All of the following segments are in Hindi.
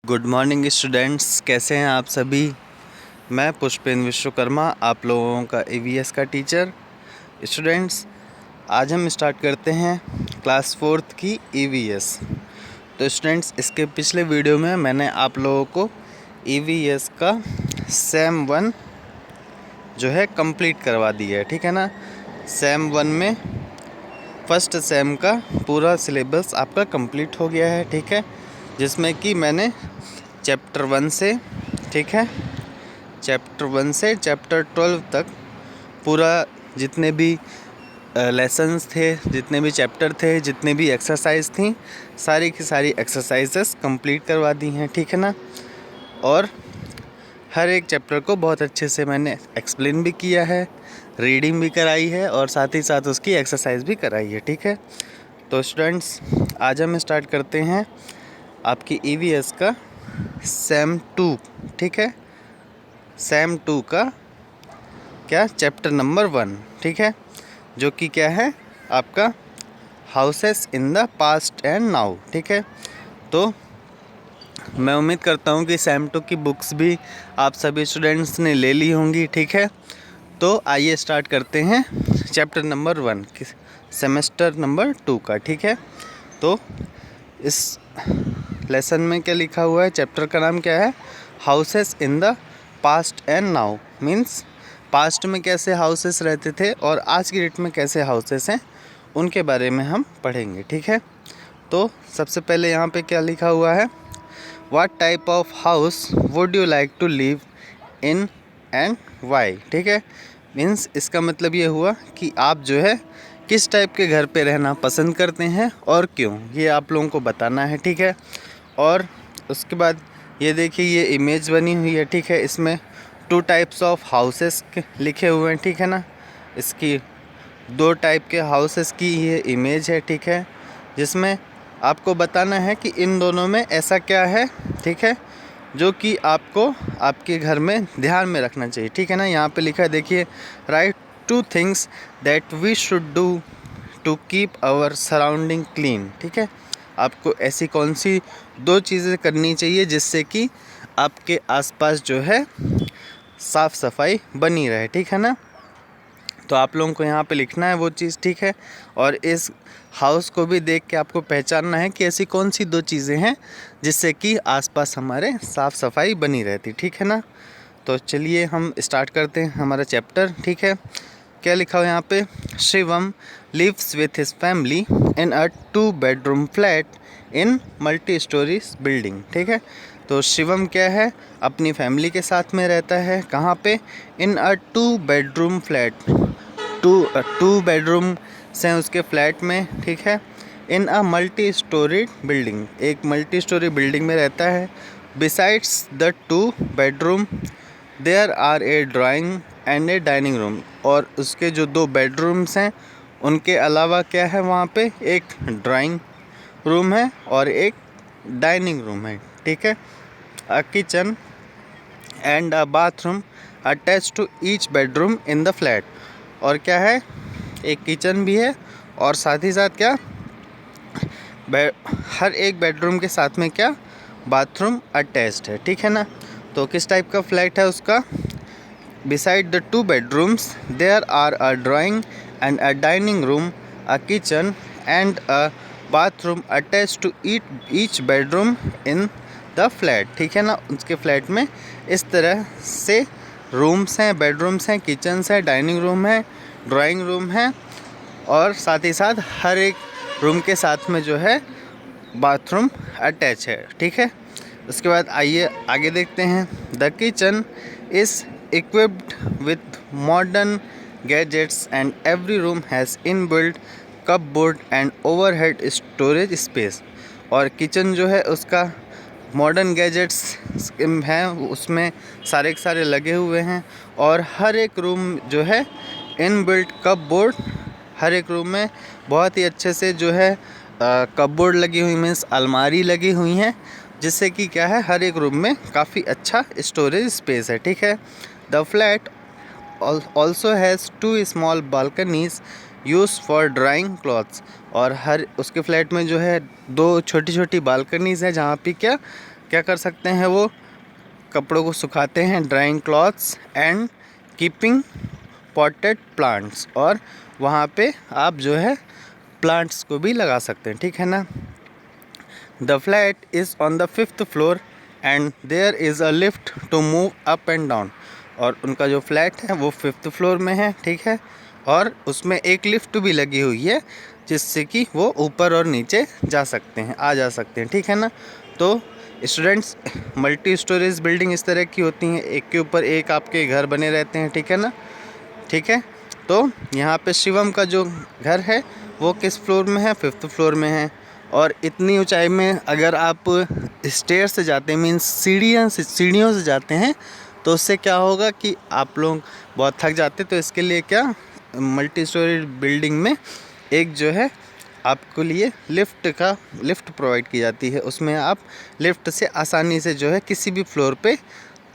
गुड मॉर्निंग स्टूडेंट्स, कैसे हैं आप सभी। मैं पुष्पेंद्र विश्वकर्मा, आप लोगों का ईवीएस का टीचर। स्टूडेंट्स, आज हम स्टार्ट करते हैं क्लास 4th की ईवीएस। तो स्टूडेंट्स, इसके पिछले वीडियो में मैंने आप लोगों को ईवीएस का सेम 1 जो है कंप्लीट करवा दिया है, ठीक है ना। सेम 1 में फर्स्ट सेम का पूरा सिलेबस आपका कंप्लीट हो गया है, ठीक है। जिसमें कि मैंने चैप्टर 1 से, ठीक है, चैप्टर 1 से चैप्टर 12 तक पूरा जितने भी लेसन्स थे, जितने भी चैप्टर थे, जितने भी एक्सरसाइज थी, सारी की सारी एक्सरसाइजेस कंप्लीट करवा दी हैं, ठीक है ना। और हर एक चैप्टर को बहुत अच्छे से मैंने एक्सप्लेन भी किया है, रीडिंग भी कराई है और साथ ही साथ उसकी एक्सरसाइज भी कराई है, ठीक है। तो स्टूडेंट्स, आज हम स्टार्ट करते हैं आपकी ईवीएस का सेम 2, ठीक है। सेम 2 का क्या चैप्टर नंबर 1, ठीक है, जो कि क्या है आपका houses in the past and now, ठीक है। तो मैं उम्मीद करता हूँ कि सेम 2 की बुक्स भी आप सभी स्टूडेंट्स ने ले ली होंगी, ठीक है। तो आइए स्टार्ट करते हैं चैप्टर नंबर 1 सेमेस्टर नंबर 2 का, ठीक है। तो इस लेसन में क्या लिखा हुआ है, चैप्टर का नाम क्या है, houses in the past and now. Means past में कैसे हाउसेस रहते थे और आज की डेट में कैसे हाउसेस हैं, उनके बारे में हम पढ़ेंगे, ठीक है। तो सबसे पहले यहाँ पे क्या लिखा हुआ है, what type of house would you like to live in and why, ठीक है। मीन्स इसका मतलब ये हुआ कि आप जो है किस टाइप के घर पे रहना पसंद करते हैं और क्यों, ये आप लोगों को बताना है, ठीक है। और उसके बाद ये देखिए, ये इमेज बनी हुई है, ठीक है। इसमें 2 टाइप्स ऑफ हाउसेस लिखे हुए हैं, ठीक है ना। इसकी 2 टाइप के हाउसेस की ये इमेज है, ठीक है, जिसमें आपको बताना है कि इन दोनों में ऐसा क्या है, ठीक है, जो कि आपको आपके घर में ध्यान में रखना चाहिए, ठीक है ना। यहाँ पे लिखा है, देखिए, write 2 things that we should do to keep our surrounding clean, ठीक है। आपको ऐसी कौन सी 2 चीज़ें करनी चाहिए जिससे कि आपके आसपास जो है साफ़ सफाई बनी रहे, ठीक है ना। तो आप लोगों को यहाँ पे लिखना है वो चीज़, ठीक है। और इस हाउस को भी देख के आपको पहचानना है कि ऐसी कौन सी 2 चीज़ें हैं जिससे कि आसपास हमारे साफ़ सफाई बनी रहती, ठीक है ना। तो चलिए हम स्टार्ट करते हैं हमारा चैप्टर, ठीक है। क्या लिखा हुआ यहाँ पे, Shivam lives with his family in a 2 bedroom flat in multi storeys building, ठीक है। तो शिवम क्या है, अपनी फैमिली के साथ में रहता है, कहाँ पे, in a 2 bedroom flat, 2 bedroom से उसके फ्लैट में, ठीक है। In a multi storey building, एक मल्टी स्टोरी बिल्डिंग में रहता है। Besides the 2 bedroom there are a drawing and a dining room, और उसके जो 2 बेडरूम्स हैं उनके अलावा क्या है, वहाँ पे एक ड्राइंग रूम है और एक डाइनिंग रूम है, ठीक है। A kitchen and a bathroom attach to each bedroom in the flat, और क्या है, एक किचन भी है और साथ ही साथ क्या, हर एक बेडरूम के साथ में क्या, बाथरूम अटैच्ड है, ठीक है ना। तो किस टाइप का फ्लैट है उसका, beside the 2 bedrooms there are a drawing and a dining room, a kitchen and a bathroom attached to each bedroom in the flat, ठीक है ना। उसके फ्लैट में इस तरह से रूम्स हैं, बेडरूम्स हैं, किचन्स हैं, डाइनिंग रूम है, ड्राइंग रूम है, और साथ ही साथ हर एक रूम के साथ में जो है बाथरूम अटैच है, ठीक है। उसके बाद आइए आगे देखते हैं। The kitchen is equipped with modern gadgets and every room has inbuilt cupboard and overhead storage space, और किचन जो है उसका मॉडर्न गैजेट्स हैं, उसमें सारे के सारे लगे हुए हैं, और हर एक रूम जो है इनबिल्ट कपबोर्ड, हर एक रूम में बहुत ही अच्छे से जो है कपबोर्ड लगी हुई, मीन्स अलमारी लगी हुई हैं, जिससे कि क्या है, हर एक रूम में काफ़ी अच्छा स्टोरेज स्पेस है, ठीक है। The flat also has 2 small balconies use for drawing clothes, और हर उसके फ्लैट में जो है 2 छोटी छोटी बालकनीज हैं जहाँ पे क्या क्या कर सकते हैं, वो कपड़ों को सुखाते हैं, drawing clothes and keeping potted plants, और वहाँ पे आप जो है प्लांट्स को भी लगा सकते हैं, ठीक है ना। The flat is on the 5th floor and there is a lift to move up and down, और उनका जो फ्लैट है वो 5th फ्लोर में है, ठीक है, और उसमें एक लिफ्ट भी लगी हुई है जिससे कि वो ऊपर और नीचे जा सकते हैं, आ जा सकते हैं, ठीक है ना। तो स्टूडेंट्स, मल्टी स्टोरेज बिल्डिंग इस तरह की होती हैं, एक के ऊपर एक आपके घर बने रहते हैं, ठीक है ना, ठीक है। तो यहाँ पे शिवम का जो घर है वो किस फ्लोर में है, 5th फ्लोर में है, और इतनी ऊंचाई में अगर आप स्टेयर से जाते हैं, मीन्स सीढ़ियों से जाते हैं, तो उससे क्या होगा कि आप लोग बहुत थक जाते, तो इसके लिए क्या मल्टी स्टोरी बिल्डिंग में एक जो है आपको लिए लिफ्ट प्रोवाइड की जाती है, उसमें आप लिफ्ट से आसानी से जो है किसी भी फ्लोर पे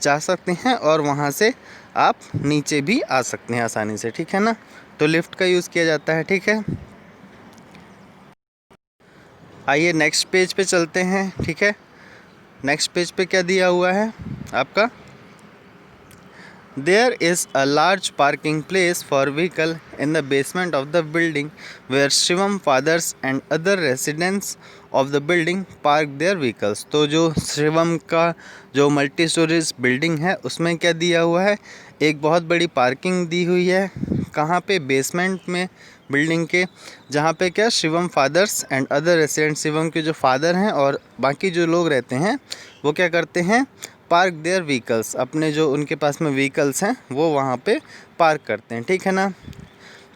जा सकते हैं और वहाँ से आप नीचे भी आ सकते हैं आसानी से, ठीक है ना। तो लिफ्ट का यूज़ किया जाता है, ठीक है। आइए नेक्स्ट पेज पे चलते हैं, ठीक है। नेक्स्ट पेज पे क्या दिया हुआ है आपका, There is a large parking place for vehicle in the basement of the building where Shivam fathers and other residents of the building park their vehicles। तो जो शिवम का जो मल्टी स्टोरेज बिल्डिंग है उसमें क्या दिया हुआ है, एक बहुत बड़ी पार्किंग दी हुई है, कहाँ पे, बेसमेंट में बिल्डिंग के, जहाँ पे क्या Shivam fathers and other resident, Shivam के जो फादर हैं और बाकी जो लोग रहते हैं वो क्या करते हैं, पार्क देयर व्हीकल्स, अपने जो उनके पास में व्हीकल्स हैं वो वहाँ पे पार्क करते हैं, ठीक है ना।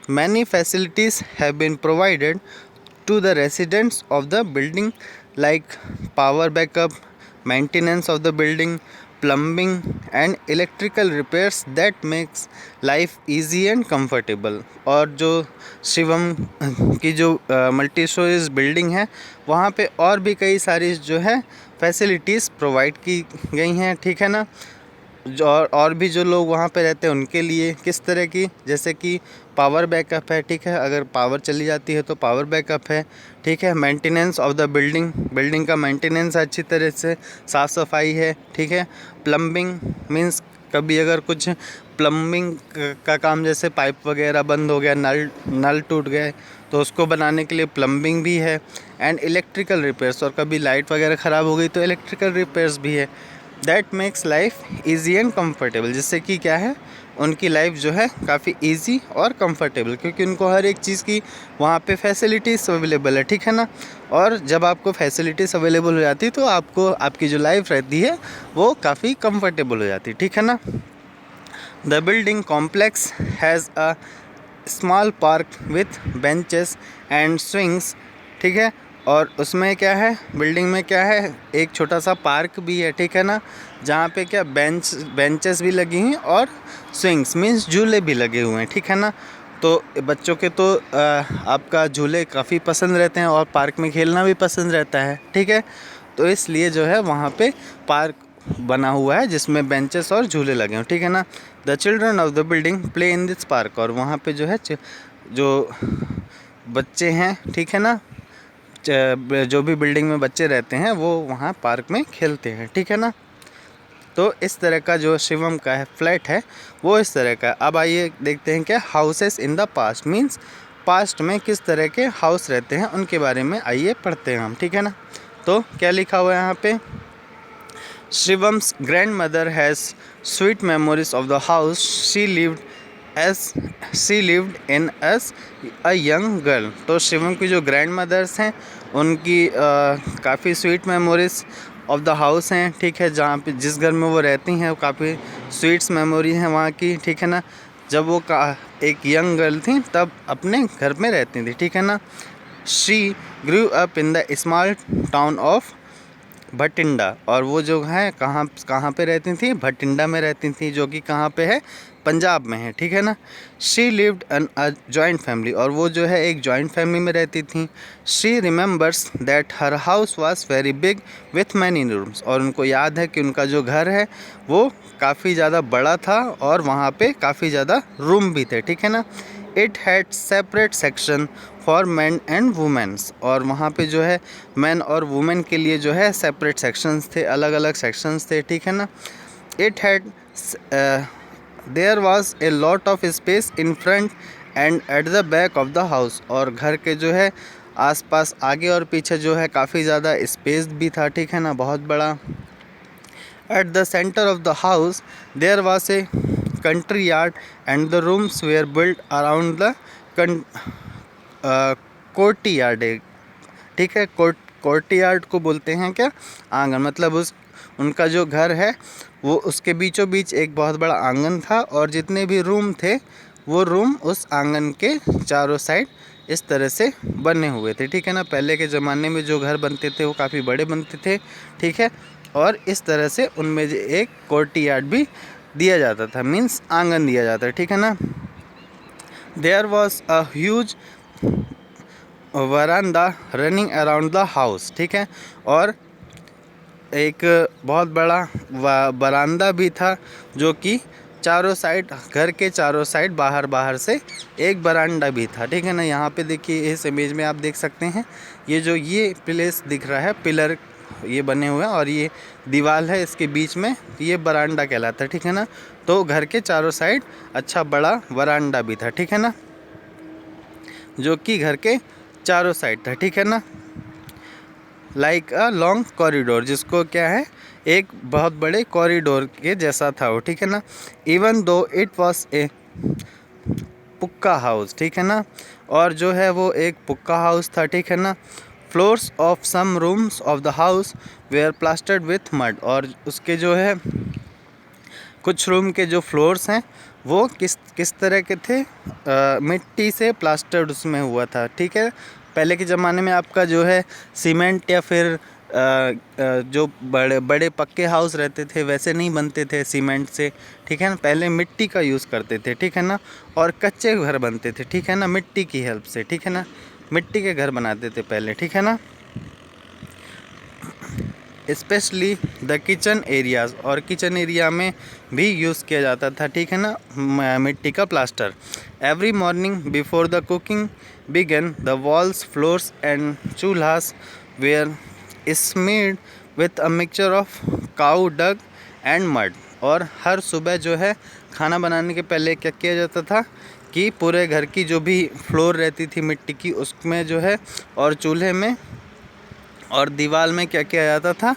Many facilities have been provided to the residents of the building like power backup, maintenance of the building, plumbing and electrical repairs that makes life easy and comfortable. और जो शिवम की जो मल्टी स्टोरेज बिल्डिंग है वहाँ पे और भी कई सारी जो है फैसिलिटीज़ प्रोवाइड की गई हैं, ठीक है ना। जो और भी जो लोग वहाँ पे रहते हैं उनके लिए किस तरह की, जैसे कि पावर बैकअप है, ठीक है, अगर पावर चली जाती है तो पावर बैकअप है, ठीक है। मेंटेनेंस ऑफ द बिल्डिंग का मेंटेनेंस अच्छी तरह से साफ़ सफाई है, ठीक है। प्लम्बिंग मीन्स कभी अगर कुछ प्लम्बिंग का काम, जैसे पाइप वगैरह बंद हो गया, नल टूट गए, तो उसको बनाने के लिए प्लम्बिंग भी है। एंड इलेक्ट्रिकल रिपेयर्स, और कभी लाइट वगैरह ख़राब हो गई तो इलेक्ट्रिकल रिपेयर्स भी है। That makes life easy and comfortable, जिससे कि क्या है, उनकी लाइफ जो है काफ़ी इजी और कंफर्टेबल, क्योंकि उनको हर एक चीज़ की वहाँ पे फैसिलिटीज़ अवेलेबल है, ठीक है ना। और जब आपको फैसिलिटीज़ अवेलेबल हो जाती है तो आपको आपकी जो लाइफ रहती है वो काफ़ी कंफर्टेबल हो जाती है, ठीक है ना। The building complex has a small park with benches and swings, ठीक है। और उसमें क्या है, बिल्डिंग में क्या है, एक छोटा सा पार्क भी है, ठीक है ना, जहाँ पे क्या बेंचेस भी लगी हैं और स्विंग्स मीन्स झूले भी लगे हुए हैं, ठीक है ना। तो बच्चों के तो आपका झूले काफ़ी पसंद रहते हैं और पार्क में खेलना भी पसंद रहता है, ठीक है। तो इसलिए जो है वहाँ पे पार्क बना हुआ है जिसमें बेंचेस और झूले लगे हैं, ठीक है ना। The children of the building play in this park, और वहाँ पे जो है जो बच्चे हैं, ठीक है ना, जो भी बिल्डिंग में बच्चे रहते हैं वो वहाँ पार्क में खेलते हैं, ठीक है ना। तो इस तरह का जो शिवम का है फ्लैट है वो इस तरह का। अब आइए देखते हैं क्या houses in the past means past में किस तरह के हाउस रहते हैं उनके बारे में आइए पढ़ते हैं हम, ठीक है ना। तो क्या लिखा हुआ है यहाँ पे, Shivam's grandmother has sweet memories of the house she lived in as a young girl. तो शिवम की जो ग्रैंड मदर्स हैं उनकी काफ़ी sweet memories of the house हैं, ठीक है, जहाँ पे जिस घर में वो रहती हैं वो काफ़ी स्वीट्स मेमोरी हैं वहाँ की, ठीक है ना। जब वो एक यंग गर्ल थी तब अपने घर में रहती थी, ठीक है ना। She grew up in the small town of Bathinda, और वो जो है कहाँ पे रहती थी, भटिंडा में रहती थी, जो कि कहाँ पे है, पंजाब में है, ठीक है ना। She lived in a joint family, और वो जो है एक जॉइंट फैमिली में रहती थी। She remembers that her house was very big with many rooms, और उनको याद है कि उनका जो घर है वो काफ़ी ज़्यादा बड़ा था और वहाँ पे काफ़ी ज़्यादा रूम भी थे, ठीक है ना। It had separate section for man and womens, और वहाँ पे जो है मैन और वुमेन के लिए जो है सेपरेट सेक्शंस थे, अलग अलग सेक्शंस थे, ठीक है ना। It had there was a lot of space in front end at the back of the house, और घर के जो है आसपास आगे और पीछे जो है काफ़ी ज़्यादा स्पेस भी था, ठीक है ना, बहुत बड़ा। At the centre of the house there was a country yard and the rooms were built around the courtyard, ठीक है। कोर्टयार्ड को बोलते हैं क्या, आंगन, मतलब उस उनका जो घर है वो उसके बीचों बीच एक बहुत बड़ा आंगन था, और जितने भी रूम थे वो रूम उस आंगन के चारों साइड इस तरह से बने हुए थे, ठीक है ना। पहले के ज़माने में जो घर बनते थे वो काफ़ी बड़े बनते थे, ठीक है, और इस तरह से उनमें एक कोर्टयार्ड भी दिया जाता था, मीन्स आंगन दिया जाता है, ठीक है ना। There was a huge veranda running around the house, ठीक है, और एक बहुत बड़ा बरामदा भी था जो कि चारों साइड, घर के चारों साइड बाहर से एक बरामदा भी था, ठीक है ना। यहाँ पे देखिए इस इमेज में आप देख सकते हैं ये प्लेस दिख रहा है, पिलर ये बने हुए हैं और ये दीवार है इसके बीच में, ये बरामदा कहलाता है, ठीक है ना। तो घर के चारों साइड अच्छा बड़ा बरामदा भी था, ठीक है ना, जो कि घर के चारों साइड था, ठीक है ना। लाइक अ लॉन्ग कॉरिडोर, जिसको क्या है, एक बहुत बड़े कॉरिडोर के जैसा था वो, ठीक है ना। Even though it was a pukka house, ठीक है ना, और जो है वो एक पुक्का हाउस था, ठीक है ना। Floors of some rooms of the house were plastered with mud, और उसके जो है कुछ रूम के जो फ्लोर्स हैं वो किस तरह के थे, मिट्टी से प्लास्टर्ड उसमें हुआ था, ठीक है। पहले के ज़माने में आपका जो है सीमेंट या फिर जो बड़े बड़े पक्के हाउस रहते थे वैसे नहीं बनते थे सीमेंट से, ठीक है ना, पहले मिट्टी का यूज़ करते थे, ठीक है ना, और कच्चे घर बनते थे, ठीक है ना, मिट्टी की हेल्प से, ठीक है ना, मिट्टी के घर बनाते थे पहले, ठीक है ना। स्पेशली द किचन एरियाज़, और किचन एरिया में भी यूज़ किया जाता था, ठीक है ना, मिट्टी का plaster. Every morning before the cooking began the walls, floors and chulhas were smeared with a mixture of cow dung and mud, और हर सुबह जो है खाना बनाने के पहले क्या किया जाता था कि पूरे घर की जो भी फ्लोर रहती थी मिट्टी की उसमें जो है, और चूल्हे में और दीवार में क्या किया जाता था,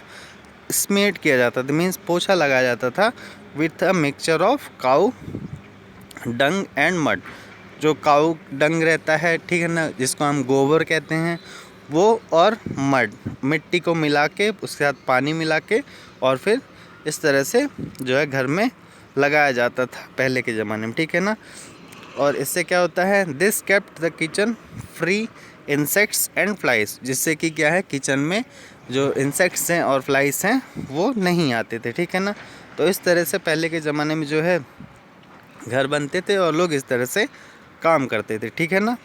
स्मेट किया जाता था, मीन्स पोछा लगाया जाता था with a mixture of cow Dang and mud. जो काऊ डंग रहता है, ठीक है ना, जिसको हम गोबर कहते हैं, वो और मड, मिट्टी को मिला के उसके साथ पानी मिला के और फिर इस तरह से जो है घर में लगाया जाता था पहले के ज़माने में, ठीक है ना। और इससे क्या होता है, this kept the kitchen free insects and flies, जिससे कि क्या है, किचन में जो इंसेक्ट्स हैं और फ्लाइज हैं वो नहीं आते थे, ठीक है ना। तो इस तरह से पहले के ज़माने में जो है घर बनते थे और लोग इस तरह से काम करते थे, ठीक है ना।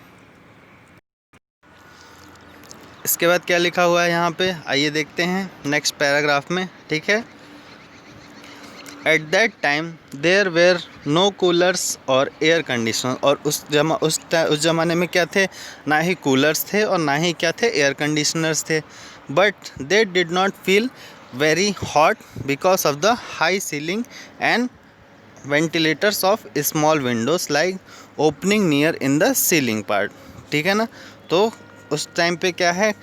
इसके बाद क्या लिखा हुआ है यहाँ पे, आइए देखते हैं नेक्स्ट पैराग्राफ में, ठीक है। At that time there were no coolers और एयर कंडीशनर, और उस ज़माने में क्या थे, ना ही कूलर्स थे और ना ही क्या थे, एयर कंडीशनर्स थे। But they did not feel very hot because of the high ceiling and ventilators of small Windows like opening near in the ceiling part, ठीक है ना। तो उस टाइम पे क्या है,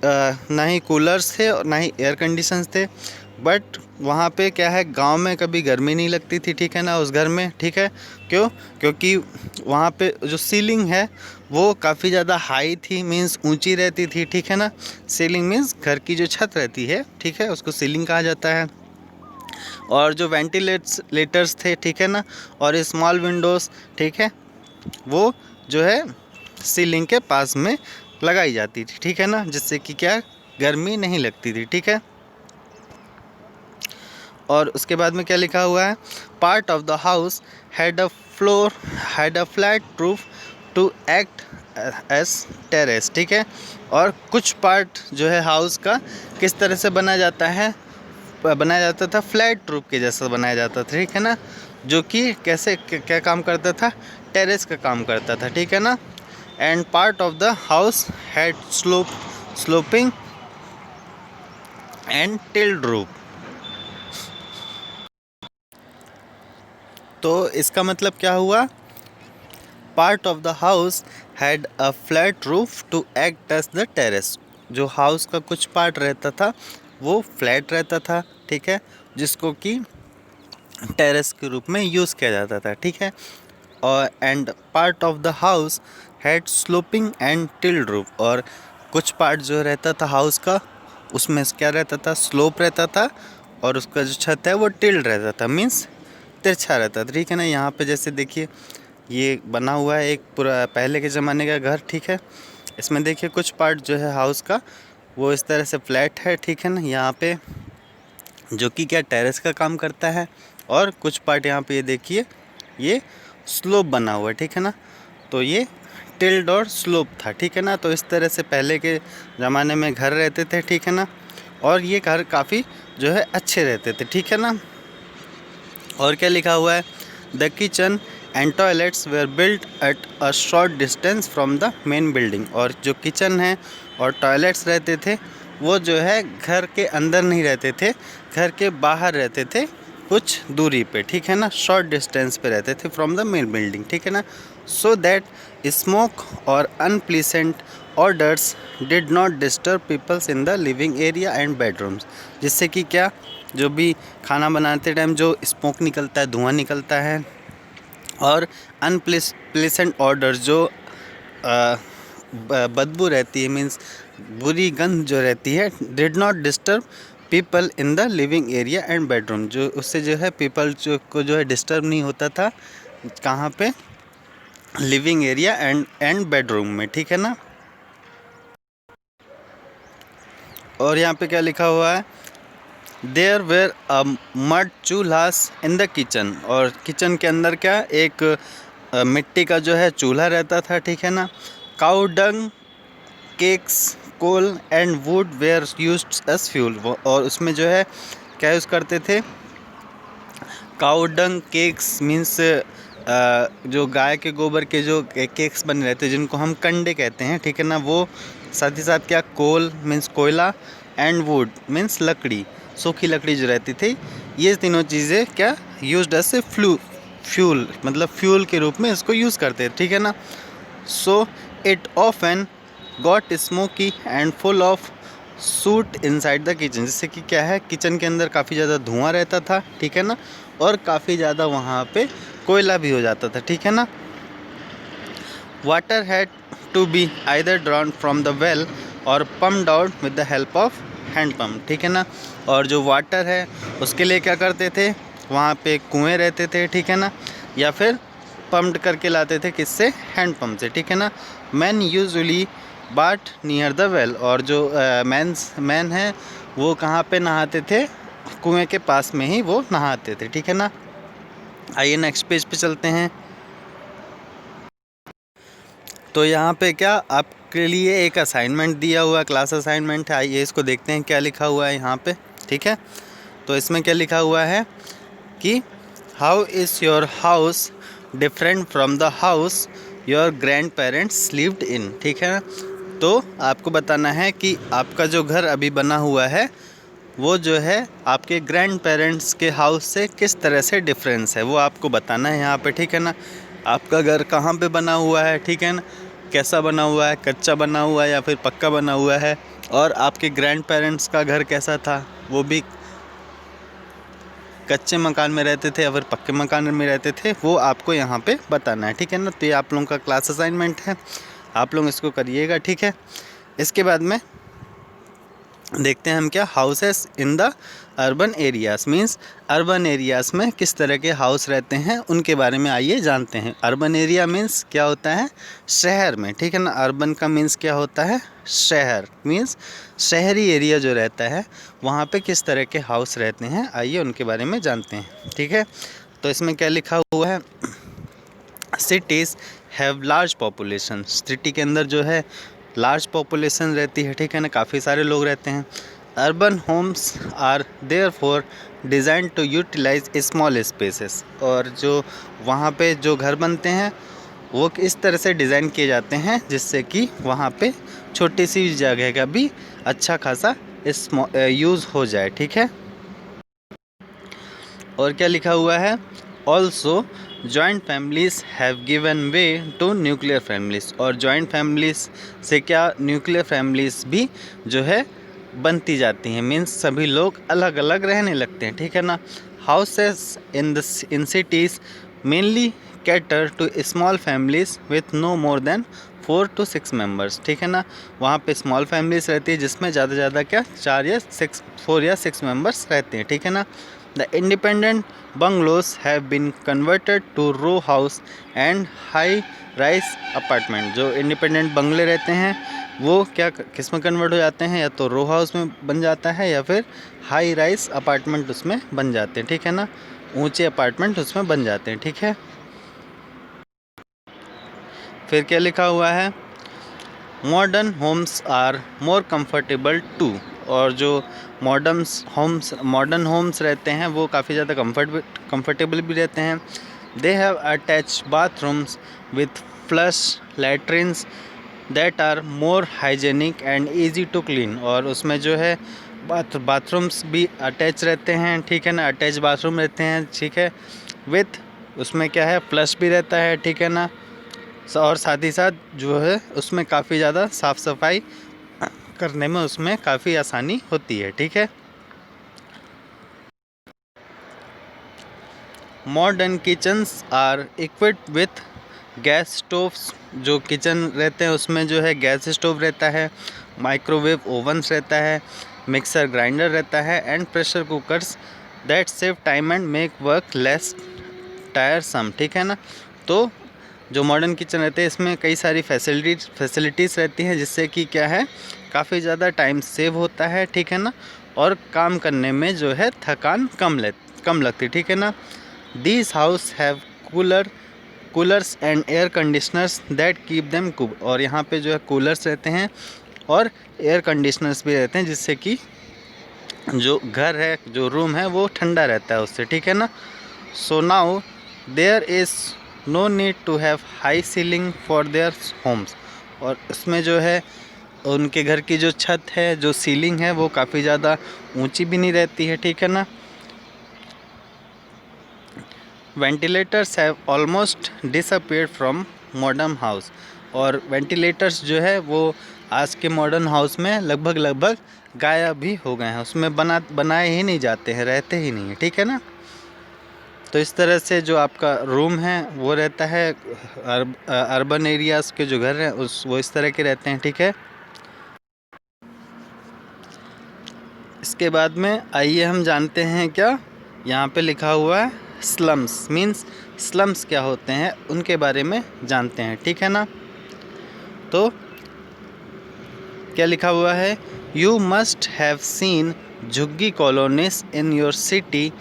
ना ही कूलर्स थे और ना ही एयर कंडीशंस थे, बट वहाँ पे क्या है, गांव में कभी गर्मी नहीं लगती थी, ठीक है ना, उस घर में, ठीक है। क्यों, क्योंकि वहाँ पे जो सीलिंग है वो काफ़ी ज़्यादा हाई थी, मीन्स ऊंची रहती थी, ठीक है ना। सीलिंग मीन्स घर की जो छत रहती है, ठीक है, उसको सीलिंग कहा जाता है। और जो वेंटिलेटर्स थे, ठीक है ना, और स्मॉल विंडोज़, ठीक है, वो जो है सीलिंग के पास में लगाई जाती थी, ठीक है ना, जिससे कि क्या, गर्मी नहीं लगती थी, ठीक है। और उसके बाद में क्या लिखा हुआ है, part of the house had a flat roof to act as terrace, ठीक है। और कुछ पार्ट जो है हाउस का किस तरह से बनाया जाता था, फ्लैट रूफ के जैसा बनाया जाता था, ठीक है ना, जो कि कैसे क्या काम करता था, टेरेस का काम करता था, ठीक है ना। and part of the house had sloping and tilled roof. तो इसका मतलब क्या हुआ? Part of the house had a flat roof to act as the terrace. जो हाउस का कुछ पार्ट रहता था वो फ्लैट रहता था, ठीक है, जिसको कि टेरेस के रूप में यूज़ किया जाता था, ठीक है. और and part of the house had sloping and tilde roof. और कुछ पार्ट जो रहता था हाउस का उसमें क्या रहता था? स्लोप रहता था, और उसका जो छत है वो टिल्ड रहता था, मीन्स तिरछा रहता था, ठीक है ना. यहाँ पे जैसे देखिए ये बना हुआ है एक पूरा पहले के ज़माने का घर, ठीक है. इसमें देखिए कुछ पार्ट जो है हाउस का वो इस तरह से फ्लैट है, ठीक है ना, यहाँ पे जो कि क्या टेरेस का काम करता है. और कुछ पार्ट यहाँ पे ये देखिए ये स्लोप बना हुआ है, ठीक है ना. तो ये टिल्ड और स्लोप था, ठीक है ना. तो इस तरह से पहले के ज़माने में घर रहते थे, ठीक है ना. और ये घर काफ़ी जो है अच्छे रहते थे, ठीक है ना. और क्या लिखा हुआ है? The kitchen and toilets were built at a short distance from the main building. और जो किचन है और टॉयलेट्स रहते थे वो जो है घर के अंदर नहीं रहते थे, घर के बाहर रहते थे कुछ दूरी पे, ठीक है ना. शॉर्ट डिस्टेंस पे रहते थे फ्रॉम द मेन बिल्डिंग, ठीक है ना. सो दैट स्मोक और unpleasant orders did not disturb peoples in the living area and bedrooms. जिससे कि क्या जो भी खाना बनाते टाइम जो स्मोक निकलता है, धुआं निकलता है, और अनप्लीसेंट ऑर्डर जो बदबू रहती है, मीन्स बुरी गंध जो रहती है, did not disturb people in the living area and bedroom. जो उससे जो है पीपल को जो है डिस्टर्ब नहीं होता था, कहाँ पे? लिविंग एरिया एंड बेडरूम में, ठीक है ना. और यहाँ पे क्या लिखा हुआ है? There were a mud chulhas in the kitchen. और किचन के अंदर क्या एक मिट्टी का जो है चूल्हा रहता था, ठीक है ना. Cow dung, cakes, coal and wood were used as fuel. और उसमें जो है क्या यूज़ करते थे? काउ डंग केक्स मीन्स जो गाय के गोबर के जो केक्स बने रहते हैं जिनको हम कंडे कहते हैं, ठीक है ना. वो साथ ही साथ क्या कोल मीन्स कोयला एंड वुड मीन्स लकड़ी, सूखी लकड़ी जो रहती थी, ये तीनों चीज़ें क्या यूज्ड एज ए फ्यूल मतलब फ्यूल के रूप में इसको यूज़ करते हैं, ठीक है ना. So it often got smoky and full of suit inside the kitchen. जिससे कि क्या है किचन के अंदर काफ़ी ज़्यादा धुआं रहता था, ठीक है ना, और काफ़ी ज़्यादा वहाँ पे कोयला भी हो जाता था, ठीक है ना. Water had to be either drawn from the well और pumped out with the help of hand pump, ठीक है ना. और जो वाटर है उसके लिए क्या करते थे? वहाँ पे कुएँ रहते थे, ठीक है ना, या फिर पम्प्ड करके लाते थे, किससे? हैंड पम्प से, ठीक है ना. मैन यूजुअली बाट नियर द वेल. और जो मैन है वो कहाँ पे नहाते थे? कुएं के पास में ही वो नहाते थे, ठीक है ना. आइए नेक्स्ट पेज पे चलते हैं. तो यहाँ पे क्या आपके लिए एक असाइनमेंट दिया हुआ, क्लास असाइनमेंट है. आइए इसको देखते हैं क्या लिखा हुआ है यहाँ पे, ठीक है. तो इसमें क्या लिखा हुआ है कि how is your house different from the house your grand parents lived in, ठीक है ना. तो आपको बताना है कि आपका जो घर अभी बना हुआ है वो जो है आपके ग्रैंड पेरेंट्स के हाउस से किस तरह से डिफरेंस है, वो आपको बताना है यहाँ पे, ठीक है ना. आपका घर कहाँ पे बना हुआ है, ठीक है ना, कैसा बना हुआ है, कच्चा बना हुआ है या फिर पक्का बना हुआ है, और आपके ग्रैंड पेरेंट्स का घर कैसा था, वो भी कच्चे मकान में रहते थे या फिर पक्के मकान में रहते थे, वो आपको यहाँ पे बताना है, ठीक है ना. तो ये आप लोगों का क्लास असाइनमेंट है, आप लोग इसको करिएगा, ठीक है. इसके बाद में देखते हैं हम क्या houses in the urban areas means urban areas में किस तरह के हाउस रहते हैं उनके बारे में आइए जानते हैं. अर्बन एरिया मीन्स क्या होता है? शहर में, ठीक है ना. अर्बन का मीन्स क्या होता है? शहर मीन्स शहरी एरिया जो रहता है वहाँ पे किस तरह के हाउस रहते हैं, आइए उनके बारे में जानते हैं, ठीक है. तो इसमें क्या लिखा हुआ है? Cities have large population. City के अंदर जो है लार्ज पॉपुलेशन रहती है, ठीक है ना, काफ़ी सारे लोग रहते हैं. Urban homes are therefore design to utilise small spaces. और जो वहाँ पे जो घर बनते हैं वो इस तरह से डिज़ाइन किए जाते हैं जिससे कि वहाँ पे छोटी सी जगह का भी अच्छा खासा यूज़ हो जाए, ठीक है। और क्या लिखा हुआ है, also joint families have given way to nuclear families. और जॉइंट फैमिलीज से क्या, न्यूक्लियर फैमिलीज भी जो है बनती जाती हैं, मीन्स सभी लोग अलग अलग रहने लगते हैं, ठीक है ना। Houses in cities mainly cater to small families with no more than 4 to 6 members, ठीक है ना। वहाँ पे स्मॉल फैमिलीज रहती है जिसमें ज़्यादा से ज़्यादा क्या 4 या 6 मेंबर्स रहते हैं, ठीक है ना। The independent bungalows have been converted to row house and high rise apartment. जो इंडिपेंडेंट बंगले रहते हैं वो क्या किस में कन्वर्ट हो जाते हैं, या तो रो हाउस में बन जाता है या फिर हाई राइज अपार्टमेंट उसमें बन जाते हैं, ठीक है ना। ऊंचे अपार्टमेंट उसमें बन जाते हैं, ठीक है। फिर क्या लिखा हुआ है, modern homes are more comfortable too. और जो मॉडर्न होम्स रहते हैं वो काफ़ी ज़्यादा कंफर्टेबल भी रहते हैं। They have attach bathrooms with flush latrines that are more hygienic and easy to clean. और उसमें जो है बाथरूम्स भी अटैच रहते हैं, ठीक है ना, अटैच बाथरूम रहते हैं, ठीक है। विथ उसमें क्या है, फ्लश भी रहता है, ठीक है ना। और साथ ही साथ जो है उसमें काफ़ी ज़्यादा साफ़ सफाई करने में उसमें काफ़ी आसानी होती है, ठीक है। Modern kitchens are equipped with gas stoves. जो किचन रहते हैं उसमें जो है गैस स्टोव रहता है, माइक्रोवेव ओवन्स रहता है, मिक्सर ग्राइंडर रहता है and pressure cookers that save time and make work less टायरसम, ठीक है ना। तो जो मॉडर्न किचन रहते हैं इसमें कई सारी फैसिलिटीज़ रहती हैं जिससे कि क्या है, काफ़ी ज़्यादा टाइम सेव होता है, ठीक है ना। और काम करने में जो है थकान कम लगती, ठीक है ना। These house have coolers and air conditioners that keep them cool. और यहाँ पे जो है कूलर्स रहते हैं और एयर कंडीशनर्स भी रहते हैं जिससे कि जो घर है, जो रूम है वो ठंडा रहता है उससे, ठीक है ना। So now there is no need to have high ceiling for their homes. और इसमें जो है उनके घर की जो छत है, जो सीलिंग है वो काफ़ी ज़्यादा ऊंची भी नहीं रहती है, ठीक है ना। Ventilators have almost disappeared from modern house. और वेंटिलेटर्स जो है वो आज के मॉडर्न हाउस में लगभग गायब भी हो गए हैं, उसमें बनाए ही नहीं जाते हैं, रहते ही नहीं है, ठीक है ना। तो इस तरह से जो आपका रूम है वो रहता है, अर्बन एरियाज़ के जो घर हैं वो इस तरह के रहते हैं, ठीक है। इसके बाद में आइए हम जानते हैं क्या यहाँ पे लिखा हुआ है, स्लम्स मीन्स स्लम्स क्या होते हैं उनके बारे में जानते हैं, ठीक है ना। तो क्या लिखा हुआ है, you must have seen jhuggi colonies in your city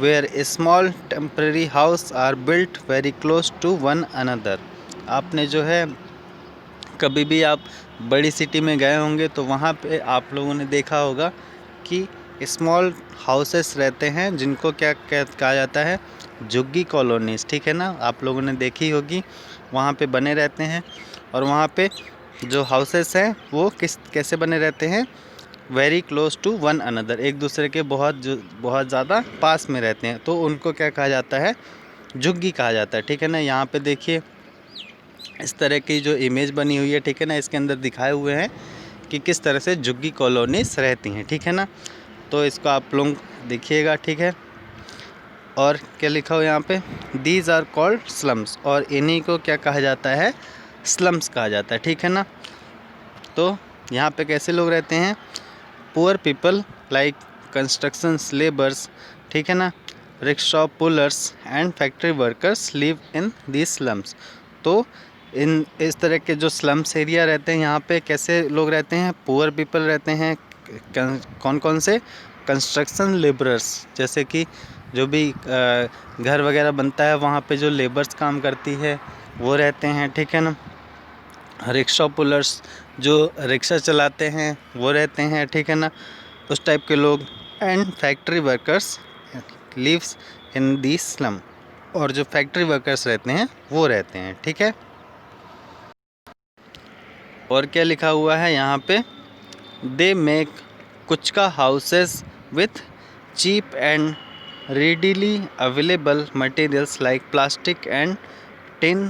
where small temporary house are built very close to one another. आपने जो है कभी भी आप बड़ी सिटी में गए होंगे तो वहाँ पे आप लोगों ने देखा होगा कि स्मॉल हाउसेस रहते हैं जिनको क्या कहा जाता है, झुग्गी कॉलोनीज़, ठीक है ना। आप लोगों ने देखी होगी, वहाँ पे बने रहते हैं। और वहाँ पे जो हाउसेस हैं वो कैसे बने रहते हैं, very close to one another, एक दूसरे के बहुत ज़्यादा पास में रहते हैं, तो उनको क्या कहा जाता है, झुग्गी कहा जाता है, ठीक है ना। यहाँ पे देखिए इस तरह की जो इमेज बनी हुई है, ठीक है ना, इसके अंदर दिखाए हुए हैं कि किस तरह से झुग्गी कॉलोनीज रहती हैं, ठीक है ना। तो इसको आप लोग देखिएगा, ठीक है। और क्या लिखा हुआ यहाँ पे, दीज आर कॉल्ड स्लम्स। और इन्हीं को क्या कहा जाता है, स्लम्स कहा जाता है, ठीक है ना। तो यहाँ पे कैसे लोग रहते हैं, poor people like construction labours, ठीक है ना, rickshaw pullers and factory workers live in these slums. तो इस तरह के जो स्लम्स एरिया रहते हैं यहाँ पे कैसे लोग रहते हैं, पुअर पीपल रहते हैं। कौन कौन से, कंस्ट्रक्शन लेबरर्स, जैसे कि जो भी घर वगैरह बनता है वहाँ पे जो लेबर्स काम करती है वो रहते हैं, ठीक है ना। रिक्शा पुलर्स जो रिक्शा चलाते हैं वो रहते हैं, ठीक है ना, उस टाइप के लोग। And factory workers lives in the slum. और जो फैक्ट्री वर्कर्स रहते हैं वो रहते हैं। ठीक है, और क्या लिखा हुआ है यहाँ पे, दे make kutcha houses with cheap and readily available materials like plastic and tin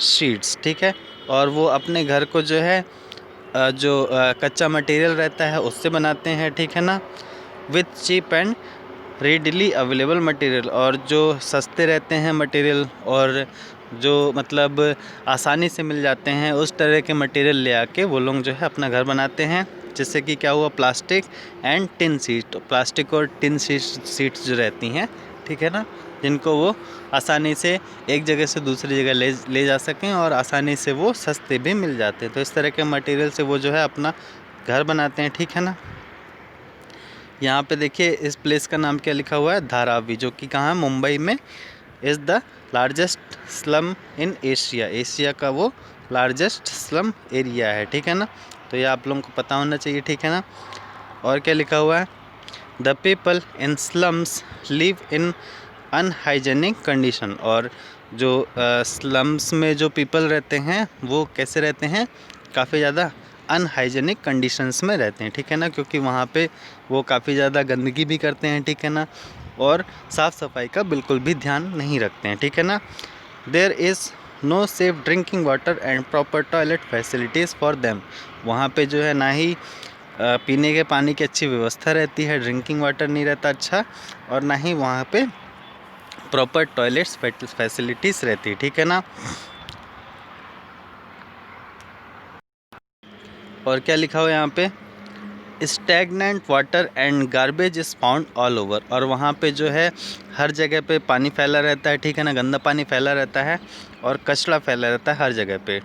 sheets। ठीक है, और वो अपने घर को जो है जो कच्चा मटेरियल रहता है उससे बनाते हैं। ठीक है ना, with cheap and readily available material, और जो सस्ते रहते हैं मटेरियल और जो मतलब आसानी से मिल जाते हैं उस तरह के मटेरियल ले आके वो लोग जो है अपना घर बनाते हैं। जिससे कि क्या हुआ, plastic and tin seat, plastic और टिन सीट्स जो रहती हैं, ठीक है ना, जिनको वो आसानी से एक जगह से दूसरी जगह ले जा सकें और आसानी से वो सस्ते भी मिल जाते हैं। तो इस तरह के मटेरियल से वो जो है अपना घर बनाते हैं। ठीक है ना, यहाँ पे देखिए इस प्लेस का नाम क्या लिखा हुआ है, धारावी, जो कि कहाँ है, मुंबई में। Is the largest slum in Asia, Asia का वो लार्जेस्ट स्लम एरिया है। ठीक है ना, तो ये आप लोगों को पता होना चाहिए। ठीक है ना, और क्या लिखा हुआ है, the people in slums live in unhygienic condition, और जो स्लम्स में जो पीपल रहते हैं वो कैसे रहते हैं, काफ़ी ज़्यादा अनहाइजेनिक कंडीशंस में रहते हैं। ठीक है ना, क्योंकि वहाँ पे वो काफ़ी ज़्यादा गंदगी भी करते हैं। ठीक है ना, और साफ़ सफाई का बिल्कुल भी ध्यान नहीं रखते हैं। ठीक है ना, there is no safe drinking water and proper toilet facilities for them, वहाँ पे जो है ना ही पीने के पानी की अच्छी व्यवस्था रहती है, ड्रिंकिंग वाटर नहीं रहता अच्छा, और ना ही वहाँ पे प्रॉपर टॉयलेट्स फैसिलिटीज़ रहती है। ठीक है ना, और क्या लिखा हुआ है यहाँ पे, stagnant water and garbage is found all over, और वहाँ पे जो है हर जगह पे पानी फैला रहता है। ठीक है ना, गंदा पानी फैला रहता है और कचरा फैला रहता है हर जगह पे।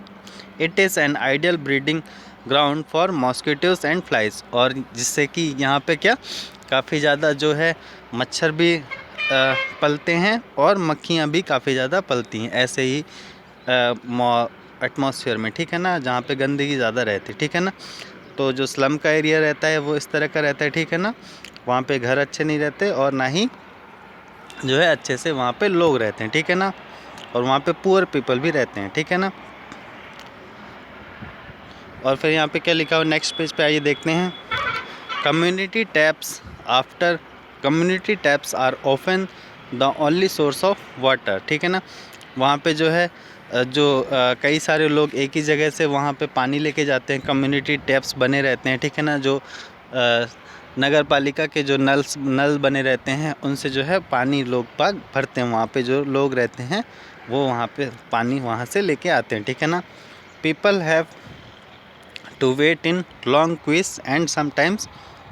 It is an ideal breeding ground for mosquitoes and flies, और जिससे कि यहाँ पे क्या काफ़ी ज़्यादा जो है मच्छर भी पलते हैं और मक्खियाँ भी काफ़ी ज़्यादा पलती हैं ऐसे ही एटमॉस्फेयर में। ठीक है ना, जहाँ पे गंदगी ज़्यादा रहती है। ठीक है ना, तो जो स्लम का एरिया रहता है वो इस तरह का रहता है। ठीक है ना, वहाँ पे घर अच्छे नहीं रहते और ना ही जो है अच्छे से वहाँ पे लोग रहते हैं। ठीक है ना, और वहाँ पे पुअर पीपल भी रहते हैं। ठीक है ना, और फिर यहाँ पे क्या लिखा हुआ, नेक्स्ट पेज पे आइए देखते हैं, community taps are often the only source of water. ठीक है ना, वहाँ पे जो है कई सारे लोग एक ही जगह से वहाँ पे पानी लेके जाते हैं, कम्युनिटी टैप्स बने रहते हैं। ठीक है ना, जो नगर पालिका के जो नल बने रहते हैं उनसे जो है पानी लोग बाग भरते हैं, वहाँ पे जो लोग रहते हैं वो वहाँ पे पानी वहाँ से लेके आते हैं। ठीक है ना, people have to wait in long queues and sometimes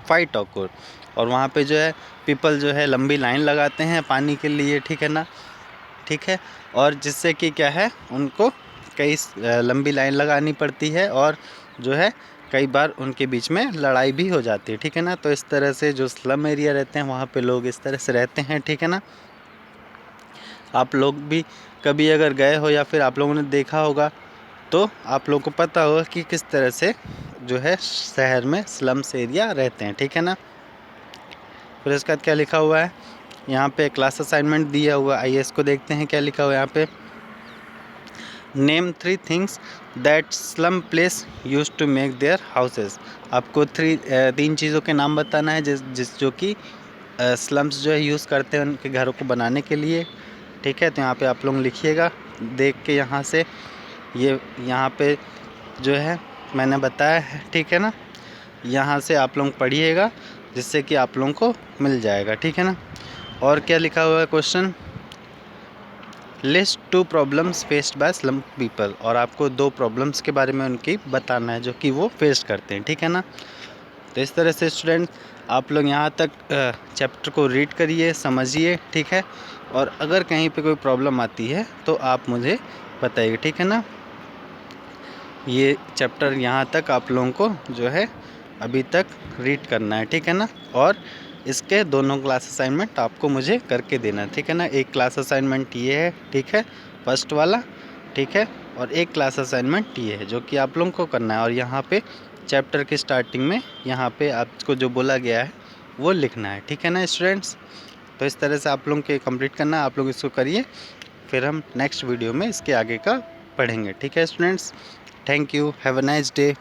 fight over, और वहाँ पे जो है पीपल जो है लंबी लाइन लगाते हैं पानी के लिए। ठीक है ना, ठीक है, और जिससे कि क्या है उनको कई लंबी लाइन लगानी पड़ती है और जो है कई बार उनके बीच में लड़ाई भी हो जाती है। ठीक है ना, तो इस तरह से जो स्लम एरिया रहते हैं वहाँ पे लोग इस तरह से रहते हैं। ठीक है ना, आप लोग भी कभी अगर गए हो या फिर आप लोगों ने देखा होगा तो आप लोगों को पता होगा कि किस तरह से जो है शहर में स्लम्स एरिया रहते हैं। ठीक है ना, फिर इसके बाद क्या लिखा हुआ है, यहाँ पे क्लास असाइनमेंट दिया हुआ, आइए इसको देखते हैं क्या लिखा हुआ है यहाँ पे, name 3 things that slum place use to make their houses, आपको 3 चीज़ों के नाम बताना है जिस जो कि स्लम्स जो है यूज़ करते हैं उनके घरों को बनाने के लिए। ठीक है, तो यहाँ पे आप लोग लिखिएगा देख के, यहाँ से ये यहाँ पे जो है मैंने बताया है। ठीक है ना, यहाँ से आप लोग पढ़िएगा जिससे कि आप लोगों को मिल जाएगा। ठीक है ना, और क्या लिखा हुआ है question, list 2 problems faced by slum people, और आपको 2 प्रॉब्लम्स के बारे में उनकी बताना है जो कि वो फेस करते हैं। ठीक है ना, तो इस तरह से स्टूडेंट आप लोग यहाँ तक चैप्टर को रीड करिए, समझिए। ठीक है, और अगर कहीं पे कोई प्रॉब्लम आती है तो आप मुझे बताइए। ठीक है ना, ये चैप्टर यहाँ तक आप लोगों को जो है अभी तक रीड करना है। ठीक है ना, और इसके दोनों क्लास असाइनमेंट आपको मुझे करके देना है। ठीक है ना, एक क्लास असाइनमेंट ये है, ठीक है, फर्स्ट वाला, ठीक है, और एक क्लास असाइनमेंट ये है जो कि आप लोगों को करना है, और यहाँ पे चैप्टर की स्टार्टिंग में यहाँ पे आपको जो बोला गया है वो लिखना है। ठीक है ना स्टूडेंट्स, तो इस तरह से आप लोगों के कंप्लीट करना है, आप लोग इसको करिए, फिर हम नेक्स्ट वीडियो में इसके आगे का पढ़ेंगे। ठीक है students, thank you, have a nice day.